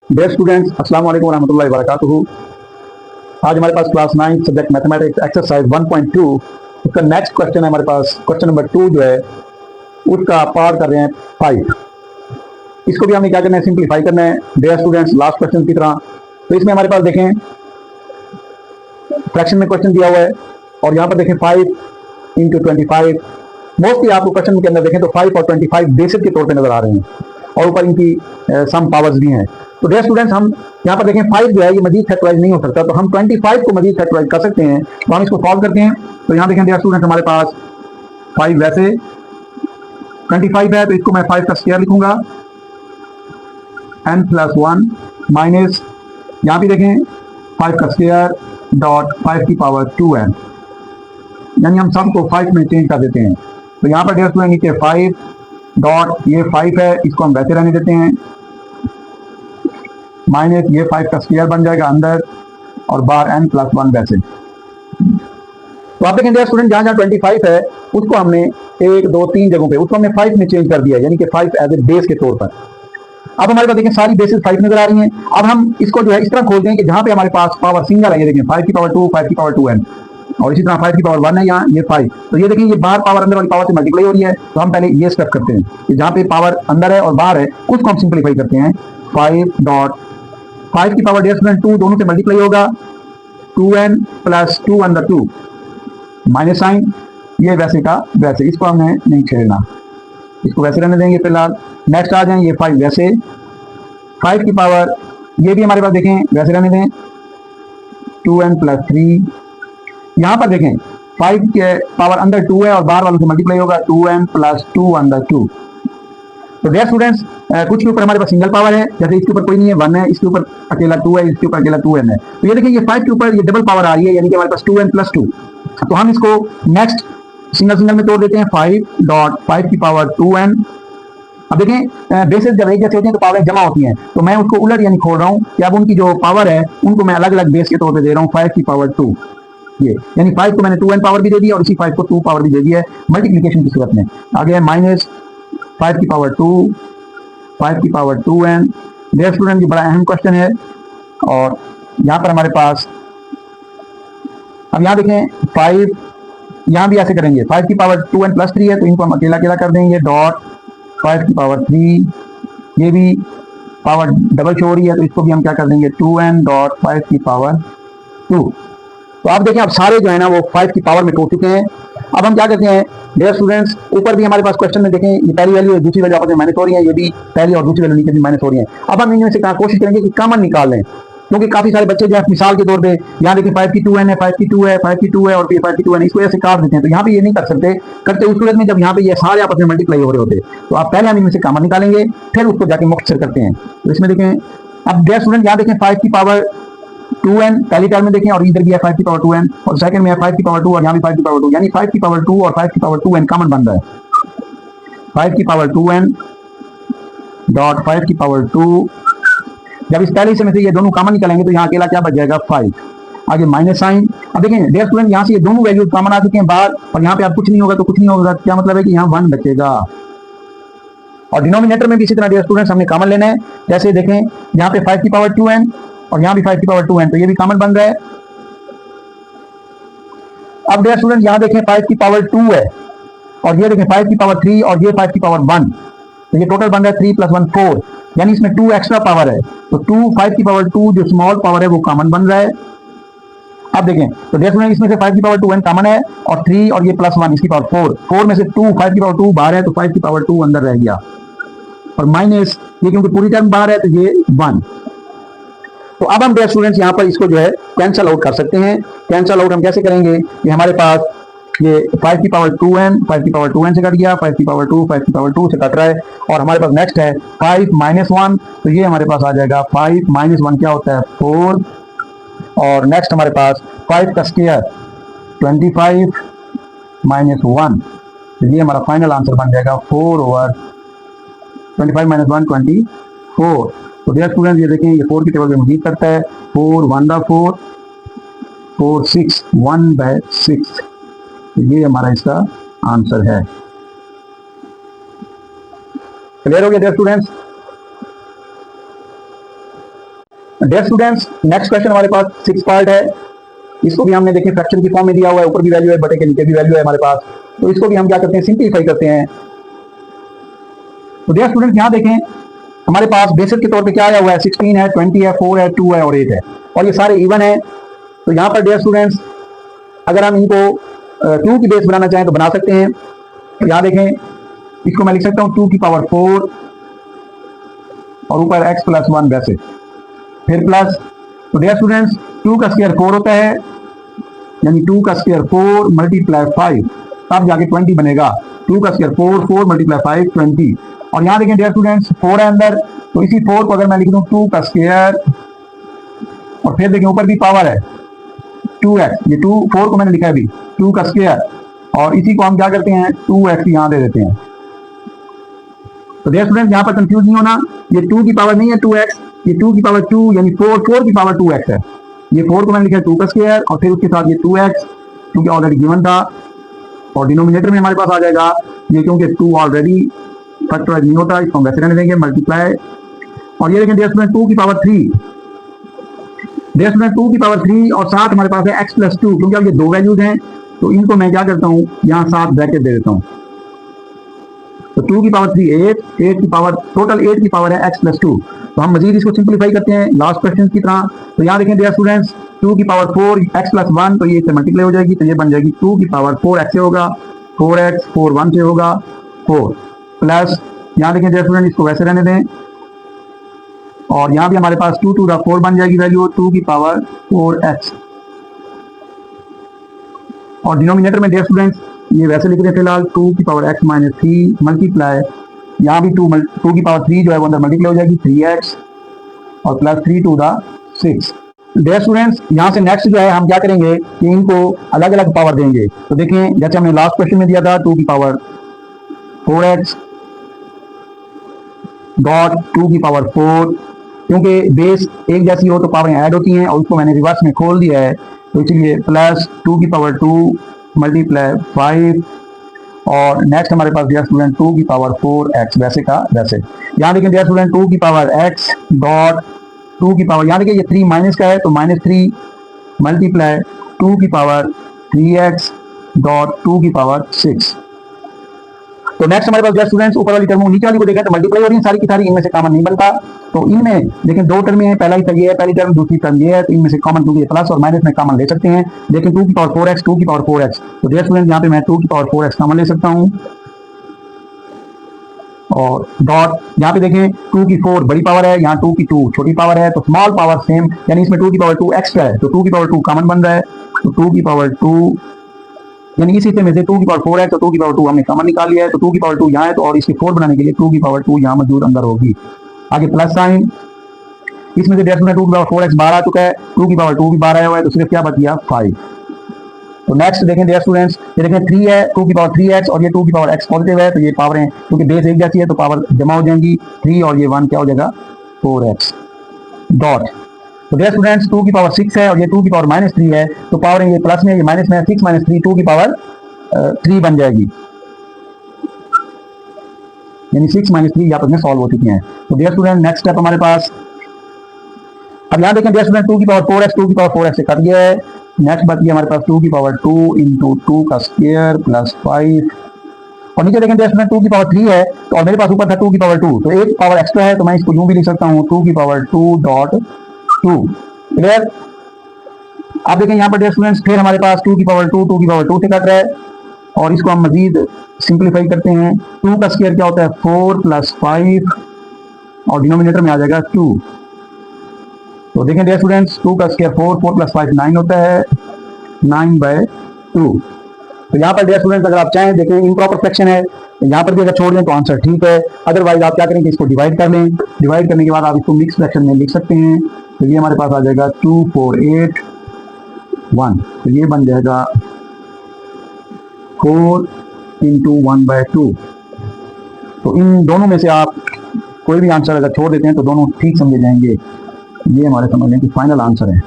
Dear students, अस्सलाम वालेकुम रहमतुल्लाहि व बरकातुहू। आज हमारे पास क्लास 9 सब्जेक्ट मैथमेटिक्स एक्सरसाइज 1.2 उसका नेक्स्ट क्वेश्चन है। हमारे पास क्वेश्चन नंबर 2 जो है उसका पार्ट कर रहे हैं 5। इसको भी हमें क्या करना है, सिंप्लीफाई करना है डियर स्टूडेंट्स, लास्ट क्वेश्चन की तरह। तो इसमें हमारे पास देखें फ्रैक्शन में क्वेश्चन दिया हुआ है और यहाँ पर देखें 5 इंटू 25। मोस्टली आपको क्वेश्चन के अंदर देखें तो 5 और 25 बेसिक के तौर पे नजर आ रहे हैं और ऊपर इनकी सम पावर्स भी हैं। तो डियर स्टूडेंट्स, हम यहाँ पर देखें 5 जो है ये मजीद फैक्टराइज नहीं हो सकता, तो हम 25 को मजीद फैक्टराइज कर सकते हैं। तो हम इसको सॉल्व करते हैं। तो यहाँ देखें डियर स्टूडेंट्स, हमारे पास 5 वैसे 25 है तो इसको मैं 5 का स्क्वायर लिखूंगा n+1 माइनस यहाँ भी देखें 5 का स्क्वायर डॉट 5 की पावर 2n, यानी हम सबको 5 में चेंज कर देते हैं। तो यहाँ पर डियर स्टूडेंट नीचे 5 डॉट ये 5 है, इसको हम वैसे रहने देते हैं, माइनस ये 5 का स्क्वायर बन जाएगा अंदर और बार n+1 वैसे। तो आप देखें डियर स्टूडेंट, जहां जहां 25 है उसको हमने 1 2 3 जगहों पे उसको हमने 5 में चेंज कर दिया, यानी कि 5 एज ए बेस के तौर पर। अब हमारे पास देखें सारी बेसिस 5 नजर आ रही हैं। अब हम इसको जो है इस तरह खोल दें कि जहां पे हमारे पास पावर सिंगल है, ये देखें 5 की पावर 2, 5 की पावर 2n और इसी तरह 5 की पावर 1 है यहाँ, ये 5। तो ये देखें ये बाहर पावर अंदर वाली पावर से मल्टीप्लाई हो रही है। तो हम पहले ये स्टेप करते हैं कि जहां पे पावर अंदर है और बाहर है उसको हम सिंप्लीफाई करते हैं। 5 डॉट 5 की पावर डियर स्टूडेंट 2 दोनों से मल्टीप्लाई होगा, 2n प्लस 2 अंदर 2 माइनस साइन, ये वैसे का वैसे, इसको हमने नहीं छेड़ना, इसको वैसे रहने देंगे फिलहाल। नेक्स्ट आ जाए ये 5 वैसे, 5 की पावर ये भी हमारे पास देखें वैसे रहने दें, 2n प्लस 3। यहाँ पर देखें 5 के पावर अंदर 2 है और बाहर वालों से मल्टीप्लाई होगा, 2n प्लस 2 अंदर 2। तो डियर स्टूडेंट्स, कुछ के ऊपर हमारे पास सिंगल पावर है, जैसे इसके ऊपर कोई नहीं है 1 है, इसके ऊपर अकेला 2 है, इसके ऊपर अकेला 2n है। तो ये देखिए ये 5 के ऊपर ये डबल पावर आ रही है, यानी कि हमारे पास 2n प्लस 2। तो हम इसको नेक्स्ट सिंगल सिंगल में तोड़ देते हैं, 5 डॉट 5 की पावर 2n। अब देखें बेसिस जब एक जैसे होती हैं तो पावर जमा होती हैं, तो मैं उसको उलट यानी खोल रहा हूँ कि अब उनकी जो पावर है उनको मैं अलग अलग बेस के तौर पर दे रहा हूँ, 5 की पावर 2 ये, यानी 5 को मैंने 2n पावर भी दे दी और इसी 5 को 2 पावर भी दे दी है मल्टीप्लीकेशन की सूरत में। आगे है माइनस 5 की पावर 2, 5 की पावर 2n। डियर स्टूडेंट, ये बड़ा अहम क्वेश्चन है और यहाँ पर हमारे पास अब यहाँ देखें 5 यहाँ भी ऐसे करेंगे, 5 की पावर 2n प्लस 3 है तो इनको हम अकेला अकेला कर देंगे, डॉट 5 की पावर 3, ये भी पावर डबल शो हो रही है तो इसको भी हम क्या कर देंगे, 2n डॉट 5 की पावर 2। तो आप देखें अब सारे जो है ना वो 5 की पावर में टूट चुके हैं। अब हम क्या करते हैं डियर स्टूडेंट्स, ऊपर भी हमारे पास क्वेश्चन में देखें ये पहली वैल्यू और दूसरी वैल्यू आपस में माइनस हो रही है, ये भी पहली और दूसरी वैल्यू नीचे भी माइनस हो रही है। अब हम इनमें से कोशिश करेंगे कि कॉमन निकाल लें, क्योंकि काफी सारे बच्चे जो है मिसाल के तौर पे यहाँ देखिए 5 की 2n है, 5 की 2 है, 5 की 2 है और फिर 5 की 2n, इसको ऐसे काट देते हैं। तो यहाँ पे ये नहीं कर सकते, करते उस सूरत में जब यहाँ पे ये सारे आपस में मल्टीप्लाई हो रहे होते। तो आप पहले हम इनमें से कॉमन निकालेंगे फिर उसको जाके मुख्तसर करते हैं। तो इसमें देखें अब डियर स्टूडेंट यहाँ देखें 5 की पावर 2n पहली टर्म में देखें और इधर भी है 5 की पावर 2n और सेकंड में है 5 की पावर 2 और यहाँ भी 5 की पावर 2, यानी 5 की पावर 2 और 5 की पावर 2n कॉमन बन रहा है। 5 की पावर 2n डॉट 5 की पावर 2, जब इस पहले से ये दोनों कॉमन निकलेंगे तो यहाँ अकेला क्या बच जाएगा 5। आगे माइनस साइन। अब देखें डियर स्टूडेंट, यहाँ से ये दोनों वैल्यूज कॉमन आ चुके हैं बाहर और यहाँ पे अब कुछ नहीं होगा तो कुछ नहीं होगा, क्या मतलब है कि यहाँ 1 बचेगा। और डिनोमिनेटर में भी इसी तरह डियर स्टूडेंट्स हमने कॉमन लेना है, जैसे देखें यहाँ पे 5 की पावर 2n और यहाँ भी 5 की पावर 2n, तो ये भी कॉमन बन रहा है। अब डियर स्टूडेंट यहाँ देखें 5 की पावर 2 है और ये देखें 5 की पावर 3 और ये 5 की पावर 1, तो ये टोटल बन रहा है 3 + 1 4, यानी इसमें 2 एक्स्ट्रा पावर है। तो 2 5 की पावर 2 जो स्मॉल पावर है वो कॉमन बन रहा है। अब देखें तो डियर स्टूडेंट इसमें से 5 की पावर 2n कॉमन है और 3 और ये +1 इसकी पावर 4, 4 में से 2 5 की पावर 2 बाहर है तो 5 की पावर 2 अंदर रह गया और माइनस ये क्योंकि पूरी टर्म बाहर है तो ये 1। तो अब हम डियर स्टूडेंट्स यहाँ पर इसको जो है कैंसल आउट कर सकते हैं। कैंसल आउट हम कैसे करेंगे कि हमारे पास ये 5 की पावर 2n 5 की पावर 2n से कट गया, 5 की पावर 2 5 की पावर 2 से कट रहा है और हमारे पास नेक्स्ट है 5 - 1, तो ये हमारे पास आ जाएगा 5 - 1 क्या होता है 4 और नेक्स्ट हमारे पास 5 का स्क्वायर 25 - 1, तो ये हमारा फाइनल आंसर बन जाएगा 4/25 - 1 24। तो डियर स्टूडेंट ये देखें ये 4 की टेबल में मजीद करता है, 4 1 4 4 6 1/6, ये हमारा इसका आंसर है। क्लियर हो गया dear students? Dear students, next question हमारे पास 6 पार्ट है। इसको भी हमने देखें फ्रैक्शन की फॉर्म में दिया हुआ है, ऊपर भी वैल्यू है, बटे के नीचे भी वैल्यू है हमारे पास। तो इसको भी हम क्या करते हैं, सिंप्लीफाई करते हैं। तो डियर स्टूडेंट्स यहाँ देखें हमारे पास बेसिस के तौर पे क्या आया हुआ है, 16 है, 20 है, 4 है, 2 है और 8 है, और ये सारे इवन है। तो यहाँ पर डियर स्टूडेंट्स अगर हम इनको 2 की बेस बनाना चाहें तो बना सकते हैं। तो यहाँ देखें इसको मैं लिख सकता हूँ 2 की पावर 4 और ऊपर x प्लस 1 वैसे, फिर प्लस। तो डियर स्टूडेंट्स 2 का स्क्वायर 4 होता है, यानी 2 का स्क्वायर 4 मल्टीप्लाई 5, तब जाके 20 बनेगा। 2 का स्क्वायर 4, 4 मल्टीप्लाई 5 20। और यहाँ देखें डियर स्टूडेंट्स 4 है अंदर, तो इसी 4 को अगर मैं लिख दूं 2 का स्क्वायर और फिर देखें ऊपर भी पावर है 2x, ये 4 को मैंने लिखा है अभी 2 का स्क्वायर, और इसी को हम क्या करते हैं 2x यहाँ दे देते हैं। तो डियर स्टूडेंट यहाँ पर कंफ्यूज नहीं होना, ये 2 की पावर नहीं है 2x, ये 2 की पावर 2 यानी 4 की पावर 2x है। ये 4 को मैंने लिखा है 2 का स्क्वायर और फिर उसके साथ ये 2x क्योंकि ऑलरेडी गिवन था, और डिनोमिनेटर में हमारे पास आ जाएगा ये, क्योंकि 2 ऑलरेडी फैक्टराइज नहीं होता, इसको हम वैसे रहने देंगे मल्टीप्लाई। और ये देखें डियर स्टूडेंट 2 की पावर 3, डियर स्टूडेंट 2 की पावर 3 और साथ हमारे पास है x प्लस 2, क्योंकि अब ये दो वैल्यूज हैं तो इनको मैं क्या करता हूँ यहाँ साथ ब्रैकेट दे देता हूँ। तो 2 की पावर 3 8 की पावर, टोटल 8 की पावर है x प्लस 2। तो हम मजीद इसको सिंप्लीफाई करते हैं लास्ट क्वेश्चन की तरह। तो यहाँ देखें डियर स्टूडेंट्स 2 की पावर 4 x प्लस 1, तो ये इससे मल्टीप्लाई हो जाएगी, तो ये बन जाएगी 2 की पावर 4 x से होगा 4x, 4 1 से होगा 4 प्लस, यहाँ देखें डियर स्टूडेंट इसको वैसे रहने दें, और यहाँ भी हमारे पास 2 2 4 बन जाएगी वैल्यू 2 की पावर 4x। और डिनोमिनेटर में डियर स्टूडेंट्स ये वैसे लिख रहे हैं फिलहाल 2 की पावर x माइनस 3 मल्टीप्लाई, यहाँ भी 2 की पावर 3 जो है वो अंदर मल्टीप्लाई हो जाएगी 3x और plus 3 to the 6। Dear students यहाँ से नेक्स्ट जो है हम क्या करेंगे कि इनको अलग अलग पावर देंगे। तो देखें जैसे हमने लास्ट क्वेश्चन में दिया था 2 की पावर 4x डॉट 2 की पावर 4, क्योंकि बेस एक जैसी हो तो पावरें ऐड होती हैं, और उसको मैंने रिवर्स में खोल दिया है, तो इसलिए प्लस 2 की पावर 2 मल्टीप्लाई 5, और नेक्स्ट हमारे पास डियर स्टूडेंट 2 की पावर 4x वैसे का वैसे। यहाँ देखिए डियर स्टूडेंट 2 की पावर x डॉट 2 की पावर, यहाँ देखिए ये 3 माइनस का है तो माइनस 3 मल्टीप्लाई 2 की पावर 3x डॉट 2 की पावर 6। तो नेक्स्ट हमारे पास डियर स्टूडेंट्स ऊपर वाली टर्म नीचे वाली को देखा तो मल्टीप्लाई हो रही है सारी की सारी, इनमें से कॉमन नहीं बनता। तो इनमें लेकिन दो टर्म है, पहला ही ये है पहली टर्म, दूसरी टर्म ये है, तो इनमें से कॉमन क्योंकि प्लस और माइनस में कॉमन ले सकते हैं। लेकिन 2 की पावर 4x 2 की पावर 4x, तो डियर स्टूडेंट यहाँ पे मैं 2 की पावर 4x कॉमन ले सकता हूँ, और डॉट यहाँ पे देखें 2 की 4 बड़ी पावर है, यहाँ 2 की 2 छोटी पावर है, तो स्मॉल पावर सेम, यानी इसमें 2 की पावर 2 एक्स्ट्रा है, तो 2 की पावर 2 कॉमन बन रहा है, तो 2 की पावर 2 यानी इसी में से 2 की पावर 4 है तो 2 की पावर 2 हमने कॉमन निकाल लिया है, तो 2 की पावर 2 यहाँ है, तो और इसकी 4 बनाने के लिए 2 की पावर 2 यहाँ मौजूद अंदर होगी। आगे प्लस साइन, इसमें से डियर स्टूडेंट 2 की पावर 4x 12 आ चुका है, 2 की पावर 2 भी 12 आया हुआ है, तो सिर्फ क्या बच गया 5। तो नेक्स्ट देखें डियर स्टूडेंट्स, ये देखें 3 है 2 की पावर 3x और ये 2 की पावर x पॉजिटिव है, तो ये पावर है क्योंकि बेस एक जैसी है तो पावर जमा हो जाएंगी 3 और ये 1 क्या हो जाएगा 4x डॉट। तो डियर स्टूडेंट्स 2 की पावर 6 है और ये 2 की पावर माइनस 3 है, तो पावर ये प्लस में ये माइनस में 6 माइनस 3 2 की पावर 3 बन जाएगी, यानी 6 माइनस 3 यहाँ पर सॉल्व हो चुकी हैं। तो डियर स्टूडेंट नेक्स्ट स्टेप हमारे पास, अब यहाँ देखें डियर स्टूडेंट 2 की पावर 4x 2 की पावर 4x से कट गया है। नेक्स्ट बात ये हमारे पास 2 की पावर 2 इंटू 2 का स्क्वायर प्लस 5, और नीचे देखें डियर स्टूडेंट 2 की पावर 3 है, तो और मेरे पास ऊपर था 2 की पावर 2, तो एक पावर एक्स्ट्रा है, तो मैं इसको यूं भी लिख सकता हूँ 2 की पावर 2 डॉट 2। क्लियर? आप देखें यहाँ पर डियर स्टूडेंट्स फिर हमारे पास 2 की पावर 2 की पावर 2 से कट रहा है, और इसको हम मजीद सिंप्लीफाई करते हैं। 2 का स्क्वायर क्या होता है 4 प्लस 5 और डिनोमिनेटर में आ जाएगा 2। तो देखें डियर स्टूडेंट्स 2 का स्क्वायर 4 प्लस 5 9 होता है, 9/2। तो यहाँ पर डियर स्टूडेंट्स अगर आप चाहें देखें इम्प्रॉपर फ्रैक्शन है, तो यहाँ पर भी अगर छोड़ दें तो आंसर ठीक है, अदरवाइज आप क्या करें कि इसको डिवाइड कर लें, डिवाइड करने के बाद आप इसको मिक्स फ्रैक्शन में लिख सकते हैं। तो ये हमारे पास आ जाएगा 2 4 8 1, तो ये बन जाएगा 4 इंटू 1/2। तो इन दोनों में से आप कोई भी आंसर अगर छोड़ देते हैं तो दोनों ठीक समझे जाएंगे। ये हमारे समझ लें कि फाइनल आंसर है।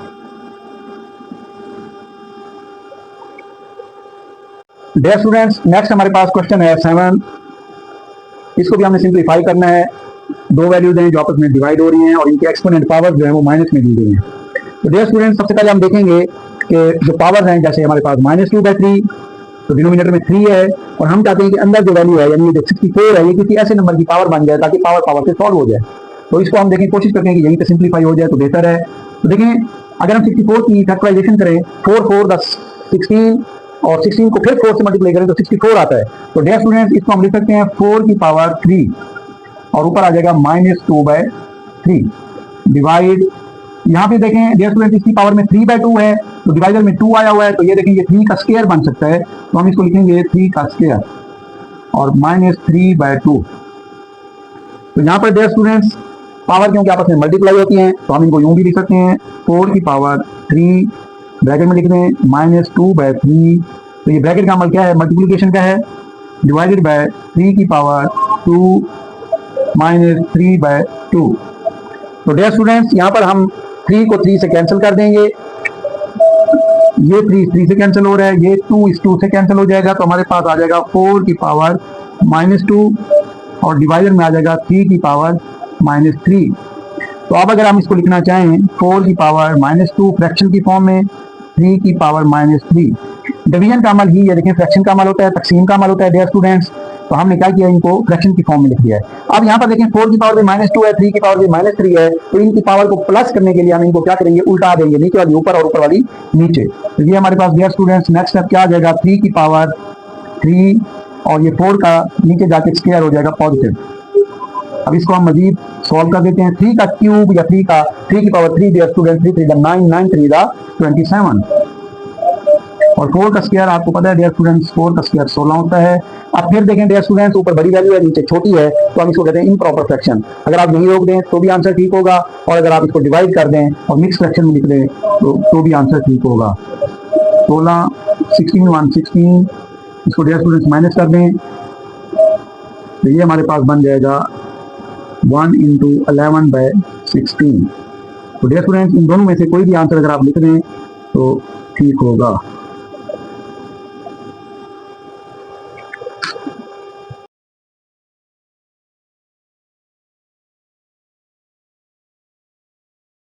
डियर स्टूडेंट्स नेक्स्ट हमारे पास क्वेश्चन है 7, इसको भी हमने सिंप्लीफाई करना है। दो वैल्यूज हैं जो आपस में डिवाइड हो रही हैं और इनके एक्सपोनेंट पावर जो है वो माइनस में दी गई है। तो डियर स्टूडेंट, सबसे पहले हम देखेंगे कि जो पावर हैं, जैसे हमारे पास -2/3, तो डिनोमिनेटर में 3 है और हम चाहते हैं कि अंदर जो वैल्यू है यानी ये जो 64 है ये किसी ऐसे नंबर की पावर बन जाए ताकि पावर पावर से सॉल्व हो जाए। तो इसको हम देखें, कोशिश करते हैं कि यहीं पे सिंप्लीफाई हो जाए तो बेहतर है। तो देखें, अगर हम 64 की फैक्टराइजेशन करें, 4 4 10 16 और 16 को फिर 4 से मल्टीप्लाई करें तो 64 आता है। तो डियर स्टूडेंट्स, इसको हम लिख सकते हैं 4 की पावर 3 और ऊपर आ जाएगा -2/3 डिवाइड, यहाँ पे देखें डियर स्टूडेंट इसकी पावर में 3/2 है तो डिवाइडर में 2 आया हुआ है, तो ये देखें ये 3 का स्क्वायर बन सकता है, तो हम इसको लिखेंगे 3 का स्क्वायर और -3/2। तो यहाँ पर डियर स्टूडेंट्स पावर क्योंकि आपस में मल्टीप्लाई होती हैं तो हम इनको यूं भी लिख सकते हैं 4 की पावर 3 ब्रैकेट में लिख दें -2/3, तो ये ब्रैकेट का अमल क्या है, मल्टीप्लीकेशन का है, डिवाइडेड बाय 3 की पावर 2 -3/2। तो डियर स्टूडेंट्स यहाँ पर हम 3 को 3 से कैंसिल कर देंगे, ये 3 से कैंसिल हो रहा है, ये 2 इस 2 से कैंसिल हो जाएगा, तो हमारे पास आ जाएगा 4 की पावर -2 और डिवाइडर में आ जाएगा 3 की पावर -3। तो अब अगर हम इसको लिखना चाहें 4 की पावर -2 फ्रैक्शन की फॉर्म में, 3 की पावर -3, डिवीजन का अमल ही ये देखें फ्रैक्शन का अमल होता है, तकसीम का अमल होता है डियर स्टूडेंट्स, तो हमने क्या किया, इनको फ्रैक्शन की फॉर्म में लिख दिया है। अब यहाँ पर देखें 4 की पावर भी -2 है, 3 की पावर भी -3 है, तो इनकी पावर को प्लस करने के लिए हम इनको क्या करेंगे, उल्टा देंगे, नीचे वाली ऊपर और ऊपर वाली नीचे। तो ये हमारे पास डियर स्टूडेंट्स नेक्स्ट स्टेप क्या आ जाएगा, 3 की पावर 3 और ये 4 का नीचे जाके स्क्वायर हो जाएगा पॉजिटिव। अब इसको हम मजीद सॉल्व कर देते हैं, 3 का क्यूब या 3 की पावर 3 डियर स्टूडेंट, 3 3 9 9 3 27 और 4 का स्क्वायर आपको पता है डियर स्टूडेंट्स, 4 का स्क्वायर 16 होता है। अब फिर देखें डियर स्टूडेंट्स, ऊपर बड़ी वैल्यू है नीचे छोटी है, तो हम इसको कहते हैं इम्प्रॉपर फ्रैक्शन। अगर आप यही रोक दें तो भी आंसर ठीक होगा और अगर आप इसको डिवाइड कर दें और मिक्स फ्रैक्शन में लिख दें तो भी आंसर ठीक होगा। 16 16 1 16, इसको डियर स्टूडेंट्स माइनस कर दें तो ये हमारे पास बन जाएगा 1 × 11/16। तो डियर स्टूडेंट्स इन दोनों में से कोई भी आंसर अगर आप लिख दें तो ठीक होगा।